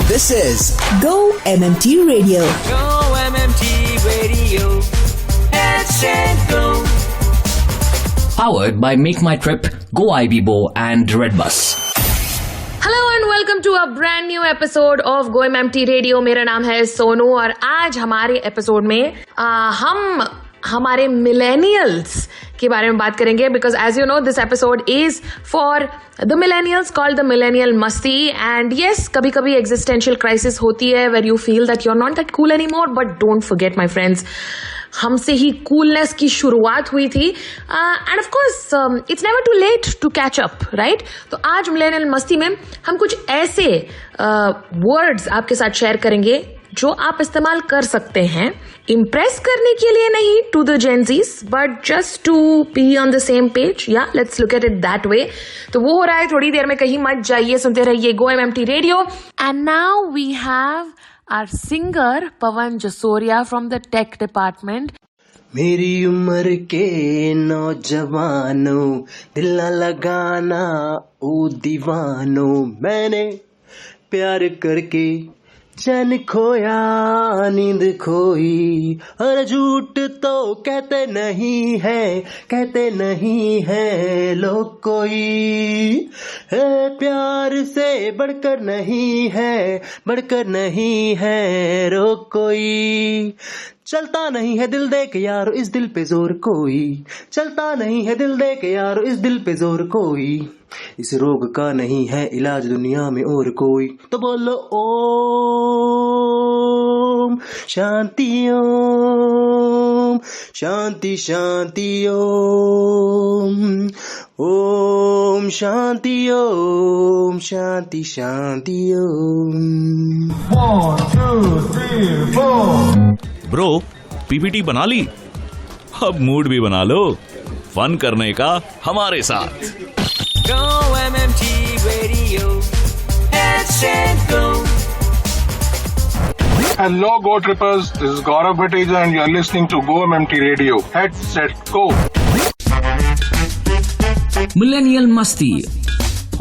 This is Go MMT Radio. Go MMT Radio. Let's go. Powered by Make My Trip, Go IBBO and Redbus. Hello and welcome to a brand new episode of go MMT radio. मेरा नाम है सोनू और आज हमारे episode में हम हमारे millennials के बारे में बात करेंगे because as you know this episode is for the millennials called the millennial masti. And yes, कभी कभी एग्जिस्टेंशियल क्राइसिस होती है where you feel that you are not that cool any more, but don't forget my friends, हमसे ही coolness की शुरुआत हुई थी and of course it's never too late to catch up, right? तो आज मिलेनियल मस्ती में हम कुछ ऐसे वर्ड्स आपके साथ शेयर करेंगे जो आप इस्तेमाल कर सकते हैं इम्प्रेस करने के लिए, नहीं to the changes but just to be on the same page. या let's look at it that way. तो वो हो रहा है थोड़ी देर में, कहीं मत जाइए, सुनते रहिए go MMT radio. And now we have our singer Pawan Jasoria from the tech department. मेरी उम्र के नौजवानों दिल न लगाना ओ दीवानों, मैंने प्यार करके चैन खोया नींद खोई, और झूठ तो कहते नहीं है लोग कोई, प्यार से बढ़कर नहीं है रोक कोई, चलता नहीं है दिल दे के यारो इस दिल पे जोर कोई, चलता नहीं है दिल दे के यारो इस दिल पे जोर कोई, इस रोग का नहीं है इलाज दुनिया में और कोई, तो बोलो ओम शांति ओम शांति शांति ओम ओम शांति ओम शांति शांति ओम। 1 2 3 4 ब्रो, पीपीटी बना ली? अब मूड भी बना लो फन करने का हमारे साथ। Go MMT Radio. Let's go. Hello Go Trippers, this is Gaurav Bhateja and you're listening to Go MMT Radio. Head set go. Millennial Masti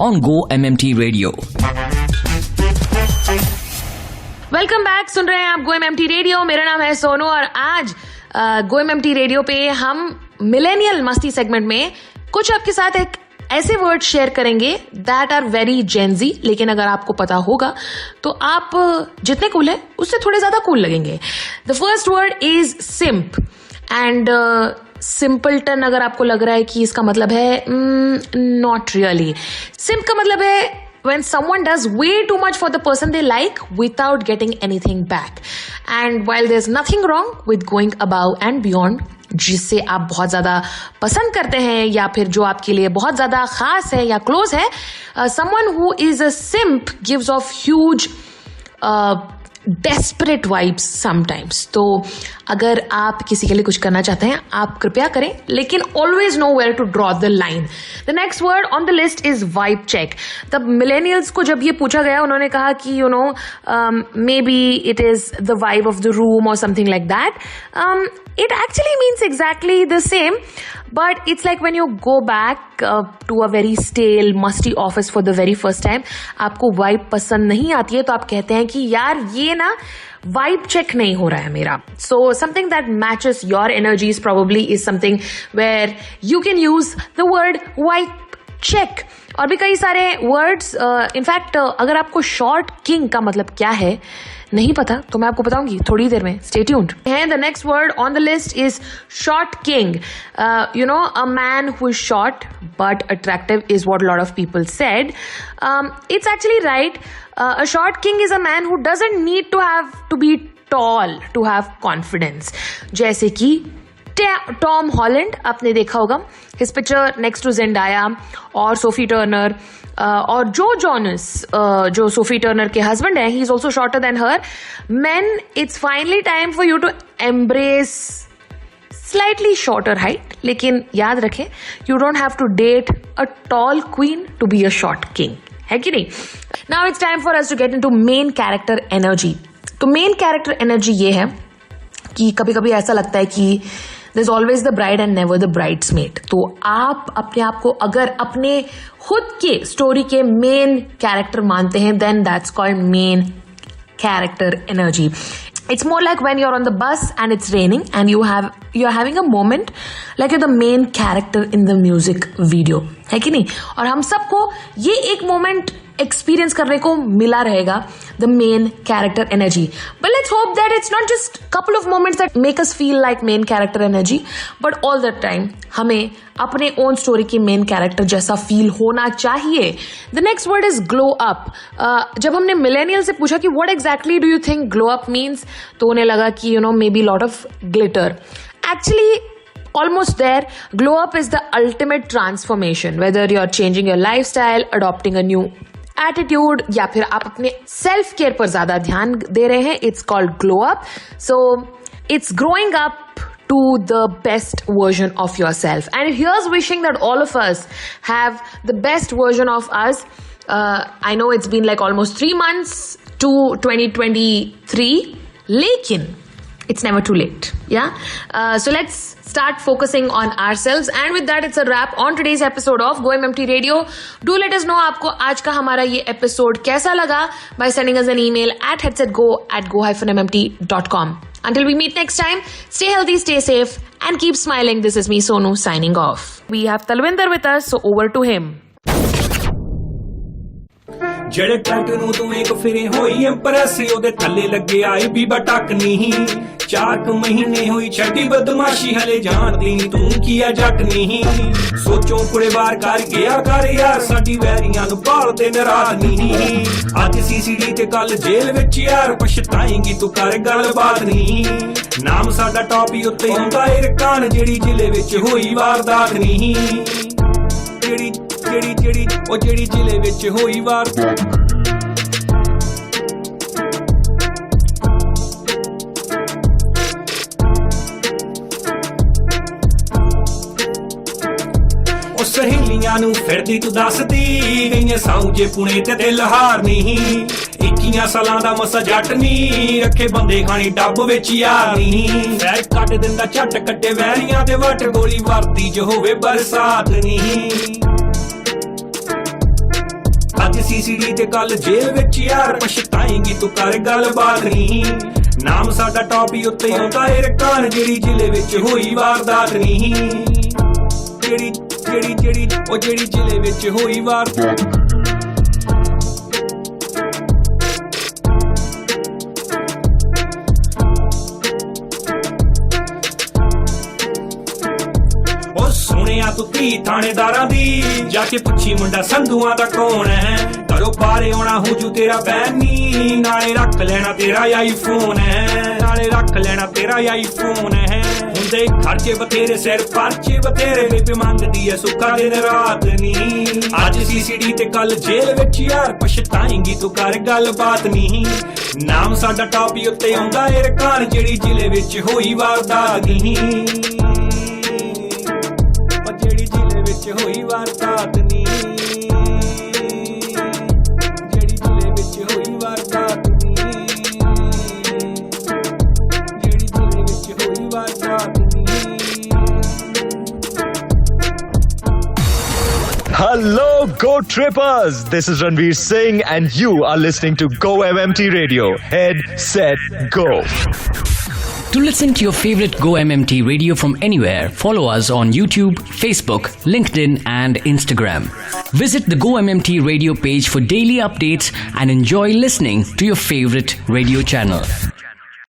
on Go MMT Radio. Welcome back, सुन रहे हैं आप गो MMT radio. मेरा नाम है सोनू और आज गो MMT radio पे हम मिलेनियल मस्ती सेगमेंट में कुछ आपके साथ एक ऐसे वर्ड शेयर करेंगे दैट आर वेरी जेंजी, लेकिन अगर आपको पता होगा तो आप जितने कूल है उससे थोड़े ज्यादा कूल लगेंगे। The first word is सिंप and simpleton अगर आपको लग रहा है कि इसका मतलब है नॉट रियली। सिंप का मतलब है when someone does way too much for the person they like without getting anything back, and while there's nothing wrong with going above and beyond, जिससे आप बहुत ज्यादा पसंद करते हैं या फिर जो आपके लिए बहुत ज्यादा खास है या क्लोज है, someone who is a simp gives off huge desperate vibes sometimes। तो अगर आप किसी के लिए कुछ करना चाहते हैं आप कृपया करें, लेकिन always know where to draw the line। The next word on the list is vibe check। तब millennials को जब ये पूछा गया उन्होंने कहा कि you know maybe it is the vibe of the room or something like that। It actually means exactly the same, but it's like when you go back to a very stale musty office for the very first time, आपको vibe पसंद नहीं आती है तो आप कहते हैं कि यार ये ना vibe check नहीं हो रहा है मेरा। So something that matches your energies probably is something where you can use the word vibe check। और भी कई सारे वर्ड्स, इनफैक्ट अगर आपको शॉर्ट किंग का मतलब क्या है नहीं पता तो मैं आपको बताऊंगी थोड़ी देर में, stay tuned. The next word on the list is short king. You know, a man who is short but attractive is what lot of people said. It's actually right. A short king is a man who doesn't need to be tall to have confidence. जैसे कि Tom Holland, आपने देखा होगा his picture next to Zendaya, और Sophie Turner और Joe Jonas जो Sophie Turner के husband है, he is also shorter than her. Men, it's finally time for you to embrace slightly shorter height, लेकिन याद रखें you don't have to date a tall queen to be a short king, है कि नहीं? Now it's time for us to get into main character energy. तो main character energy ये है कि कभी कभी ऐसा लगता है कि there's always the bride and never the bridesmaid। तो आप अपने आप को अगर अपने खुद के स्टोरी के मेन कैरेक्टर मानते हैं then that's called main character energy. It's more like when you're on the bus and it's raining and you're having a moment like you're the main character in the music video, है कि नहीं? और हम सबको ये एक moment experience करने को मिला रहेगा, the main character energy. But let's hope that it's not just couple of moments that make us feel like main character energy, but all the time हमें अपने own story की main character जैसा feel होना चाहिए. The next word is glow up. जब हमने millennial से पूछा कि what exactly do you think glow up means, तो उन्हें लगा कि maybe lot of glitter. Actually, almost there. Glow up is the ultimate transformation, whether you're changing your lifestyle, adopting a new attitude या फिर आप अपने सेल्फ केयर पर ज्यादा ध्यान दे रहे हैं. It's called glow up. So it's growing up to the best version of yourself, and here's wishing that all of us have the best version of us. I know it's been like almost 3 months to 2023, lekin it's never too late. So let's start focusing on ourselves, and with that it's a wrap on today's episode of Go MMT Radio. Do let us know आपको आज का हमारा ये episode कैसा लगा by sending us an email at headsetgo@go-mmt.com. Until we meet next time, stay healthy, stay safe, and keep smiling. This is me, Sonu, signing off. We have Talwinder with us, so over to him. ਜਿਹੜੇ track ਨੂੰ ਤੂੰ ਵੇਖ ਫਿਰੇ ਹੋਈ Impress ਉਹਦੇ ਥੱਲੇ ਲੱਗੇ ਆਏ ਬੀਬਾ ਟੱਕ ਨਹੀਂ 4 ਮਹੀਨੇ ਹੋਈ ਛੱਡੀ ਬਦਮਾਸ਼ੀ ਹਲੇ ਜਾਣਦੀ ਤੂੰ ਕੀ ਆ ਜੱਟ ਨਹੀਂ ਸੋਚੋ ਕੁੜੇ ਬਾਰ ਕਰ ਗਿਆ ਕਰ ਯਾਰ ਸਾਡੀ ਵੈਰੀਆਂ ਨੂੰ ਭਾਲਦੇ ਨਰਾਜ਼ ਨਹੀਂ ਅੱਜ ਸੀਸੀਡੀ ਤੇ ਕੱਲ ਜੇਲ੍ਹ ਵਿੱਚ ਯਾਰ ਪਛਤਾਏਂਗੀ ਤੂੰ ਕਰ ਗੱਲਬਾਤ ਨਹੀਂ ਨਾਮ ਸਾਡਾ ਟੌਪ ਹੀ ਉੱਤੇ ਹੁੰਦਾ ਏ ਰਕਾਨ ਜਿਹੜੀ ਜ਼ਿਲ੍ਹੇ ਵਿੱਚ ਹੋਈ ਵਾਰਦਾਤ ਨਹੀਂ ਜਿਹੜੀ ਜ਼ਿਲ੍ਹੇ ਵਿੱਚ ਹੋਈ ਵਾਰਦਾਤ ਉਹ ਸਹੇਲੀਆਂ ਨੂੰ ਫਿਰਦੀ ਤੂੰ ਦੱਸਦੀ ਗਈਆਂ ਸਾਊ ਜੇ ਪੁਣੇ ਤੇ ਦਿਲ ਹਾਰ ਨਹੀਂ 21 ਸਾਲਾਂ ਦਾ ਮਸਾ ਜੱਟ ਨਹੀਂ ਰੱਖੇ ਬੰਦੇ ਖਾਣੀ ਡੱਬ ਵਿੱਚ ਯਾਰ ਨਹੀਂ ਫੈਰ ਕੱਟ ਦਿੰਦਾ ਝੱਟ ਕੱਟੇ ਵੈਰੀਆਂ ਦੇ ਵੱਟ ਗੋਲੀ ਵਰਦੀ ਜੋ ਹੋਵੇ ਬਰਸਾਤ ਨਹੀਂ ਅੱਜ ਸੀਸੀਡੀ ਤੇ ਕੱਲ ਜੇਲ੍ਹ ਵਿੱਚ ਯਾਰ ਪਛਤਾਏਂਗੀ ਤੂੰ ਕਰ ਗੱਲਬਾਤ ਨਹੀਂ ਨਾਮ ਸਾਡਾ ਟੌਪ ਹੀ ਉੱਤੇ ਆਉਂਦਾ ਏ ਰਕਾਨ ਜਿਹੜੀ ਜ਼ਿਲ੍ਹੇ ਵਿੱਚ ਹੋਈ ਵਾਰਦਾਤ ਨਹੀਂ ਜਿਹੜੀ ਜ਼ਿਲ੍ਹੇ ਵਿੱਚ ਹੋਈ ਵਾਰਦਾਤ ਸੁਣਿਆ ਤੂੰ ਧੀ ਥਾਣੇਦਾਰਾਂ ਦੀ ਜਾ ਕੇ ਪੁੱਛੀ ਮੁੰਡਾ ਸੰਧੂਆਂ ਦਾ ਕੌਣ ਹੈ ਘਰੋਂ ਬਾਹਰੇ ਆਉਣਾ ਹੋ ਜੂ ਤੇਰਾ ਬੈਨੀ ਨਾਲੇ ਰੱਖ ਲੈਣਾ ਤੇਰਾ ਆਈਫੋਨ ਹੈ ਹੁੰਦੇ ਖਰਚੇ ਬਥੇਰੇ ਸਿਰ ਪਰਚੇ ਬਥੇਰੇ ਬੇਬੇ ਮੰਗਦੀ ਐ ਸੁੱਖਾ ਦਿਨ ਰਾਤ ਨਹੀਂ ਅੱਜ ਸੀਸੀਡੀ ਤੇ ਕੱਲ ਜੇਲ੍ਹ ਵਿੱਚ ਯਾਰ ਪਛਤਾਏਂਗੀ ਤੂੰ ਕਰ ਗੱਲਬਾਤ ਨਹੀਂ ਨਾਮ ਸਾਡਾ ਟੌਪ ਹੀ ਉੱਤੇ ਆਉਂਦਾ ਏ ਰਕਾਨ ਜਿਹੜੀ ਜ਼ਿਲ੍ਹੇ ਵਿੱਚ ਹੋਈ ਵਾਰਦਾਤ ਨਹੀਂ ਹੋਈ ਵਾਰਦਾਤ ਨਹੀਂ ਜਿਹੜੀ ਜ਼ਿਲ੍ਹੇ ਵਿੱਚ ਹੋਈ ਵਾਰਦਾਤ ਨਹੀਂ ਜਿਹੜੀ ਜ਼ਿਲ੍ਹੇ ਵਿੱਚ ਹੋਈ ਵਾਰਦਾਤ ਨਹੀਂ Hello, Go Trippers! This is Ranveer Singh and you are listening to Go MMT Radio. Head, set, go! To listen to your favorite Go MMT radio from anywhere, follow us on YouTube, Facebook, LinkedIn and Instagram. Visit the Go MMT radio page for daily updates and enjoy listening to your favorite radio channel.